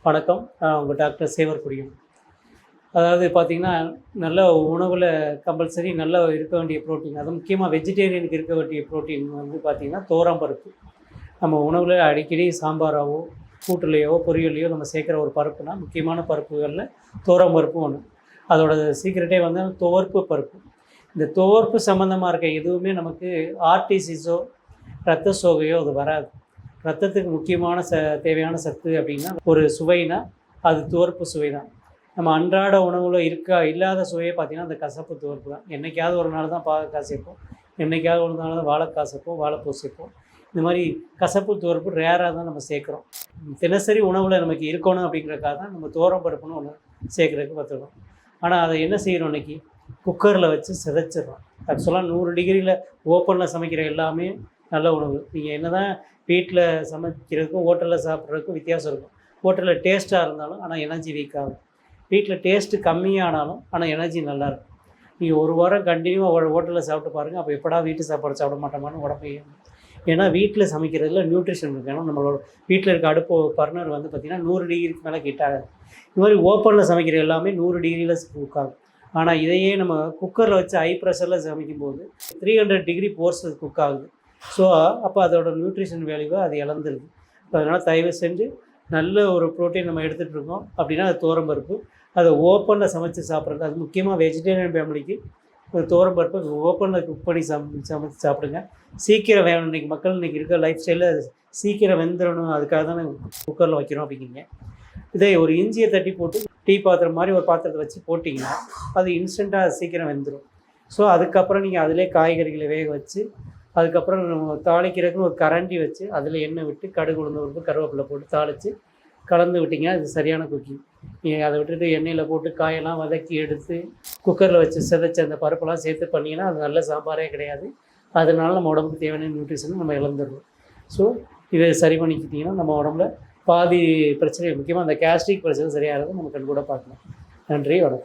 வணக்கம். நான் உங்கள் டாக்டர் சேவர்குடியும். அதாவது பார்த்தீங்கன்னா, நல்ல உணவில் கம்பல்சரி நல்லா இருக்க வேண்டிய புரோட்டீன், அதுவும் முக்கியமாக வெஜிடேரியனுக்கு இருக்க வேண்டிய புரோட்டீன் வந்து பார்த்திங்கன்னா துவரம்பருப்பு. நம்ம உணவில் அடிக்கடி சாம்பாராவோ, கூட்டுலையோ, பொரியல்லையோ நம்ம சேர்க்குற ஒரு பருப்புனா, முக்கியமான பருப்புகளில் துவரம்பருப்பும் ஒன்று. அதோட சீக்ரெட்டே வந்து துவர்ப்பு பருப்பு. இந்த துவர்ப்பு சம்மந்தமாக இருக்க எதுவுமே நமக்கு ஆர்டிசிஸோ, இரத்த சோகையோ அது வராது. ரத்தத்துக்கு முக்கியமான தேவையான சத்து அப்படின்னா ஒரு சுவைனா அது துவர்ப்பு சுவை தான். நம்ம அன்றாட உணவில் இல்லாத சுவையை பார்த்திங்கன்னா அந்த கசப்பு துவர்ப்பு தான். என்றைக்காவது ஒரு நாள் தான் பாகக்காய் சேர்ப்போம், என்றைக்காவது ஒரு நாள் தான் வாழைக்காய் சேர்ப்போம், வாழைப்பூ சேர்ப்போம். இந்த மாதிரி கசப்பு துவர்ப்பு ரேராக தான் நம்ம சேர்க்குறோம். தினசரி உணவில் நமக்கு இருக்கணும் அப்படிங்கிறதுக்காக தான் நம்ம துவரம் பருப்புன்னு ஒன்று சேர்க்குறதுக்கு பார்த்துருக்கோம். ஆனால் அதை என்ன செய்கிறோம் இன்றைக்கி, குக்கரில் வச்சு சிதைச்சிடுறோம். ஆக்சுவலாக 100 டிகிரியில் ஓப்பனில் சமைக்கிற எல்லாமே நல்ல உணவு. நீங்கள் என்ன தான் வீட்டில் சமைக்கிறதுக்கும் ஹோட்டலில் சாப்பிட்றதுக்கும் வித்தியாசம் இருக்கும். ஹோட்டலில் டேஸ்ட்டாக இருந்தாலும் ஆனால் எனர்ஜி வீக் ஆகும். வீட்டில் டேஸ்ட்டு கம்மியானாலும் ஆனால் எனர்ஜி நல்லாயிருக்கும். நீங்கள் ஒரு வாரம் கண்டினியூவாக ஹோட்டலில் சாப்பிட்டு பாருங்கள், அப்போ எப்படா வீட்டு சாப்பாடு சாப்பிட மாட்டோமான்னு உடம்பு. ஏன்னா வீட்டில் சமைக்கிறதுல நியூட்ரிஷன் இருக்குது. ஏன்னா நம்மளோட வீட்டில் இருக்க அடுப்பு பர்னர் வந்து பார்த்திங்கன்னா 100 டிகிரிக்கு மேலே ஹீட் ஆகாது. இது மாதிரி ஓப்பனில் சமைக்கிற எல்லாமே 100 டிகிரியில் குக் ஆகும். ஆனால் இதையே நம்ம குக்கரில் வச்சு ஹை ப்ரெஷரில் சமைக்கும்போது 300 டிகிரி போர்ஸ் குக் ஆகுது. ஸோ அப்போ அதோட நியூட்ரிஷன் வேல்யூவை அது இழந்துருது. அதனால் தயவு செஞ்சு நல்ல ஒரு ப்ரோட்டீன் நம்ம எடுத்துகிட்டு இருக்கோம் அப்படின்னா அது துவரம்பருப்பு. அதை ஓப்பனில் சமைச்சு சாப்பிட்றது, அது முக்கியமாக வெஜிடேரியன் ஃபேமிலிக்கு துவரம்பருப்பு ஓப்பனில் குக் பண்ணி சமைச்சு சாப்பிடுங்க. சீக்கிரம் வேணும். இன்றைக்கி மக்கள் இன்றைக்கி இருக்க லைஃப் ஸ்டைலில் சீக்கிரம் வெந்துடணும், அதுக்காக தான் குக்கரில் வைக்கிறோம் அப்படிங்கிறீங்க. இதே ஒரு இஞ்சியை தட்டி போட்டு டீ பாத்திரம் மாதிரி ஒரு பாத்திரத்தை வச்சு போட்டிங்கன்னா அது இன்ஸ்டண்ட்டாக சீக்கிரம் வெந்துடும். ஸோ அதுக்கப்புறம் நீங்கள் அதிலே காய்கறிகளை வேக வச்சு அதுக்கப்புறம் நம்ம தாளிக்கிறதுக்குன்னு ஒரு கரண்டி வச்சு அதில் எண்ணெய் விட்டு கடுகு, உளுந்து பருப்பு, கருவேப்பிலை போட்டு தாளித்து கலந்து விட்டிங்கன்னா அது சரியான குக்கிங். நீங்கள் அதை விட்டுட்டு எண்ணெயில் போட்டு காயெல்லாம் வதக்கி எடுத்து குக்கரில் வச்சு சிதைச்சி அந்த பருப்பெல்லாம் சேர்த்து பண்ணிங்கன்னா அது நல்ல சாம்பாரே கிடையாது. அதனால நம்ம உடம்புக்கு தேவையான நியூட்ரிஷன் நம்ம இழந்துடுறோம். ஸோ இதை சரி பண்ணிக்கிட்டிங்கன்னா நம்ம உடம்புல பாதி பிரச்சனை, முக்கியமாக அந்த கேஸ்ட்ரிக் பிரச்சனை சரியாகிறது நம்ம கண் கூட பார்க்கலாம். நன்றி, வணக்கம்.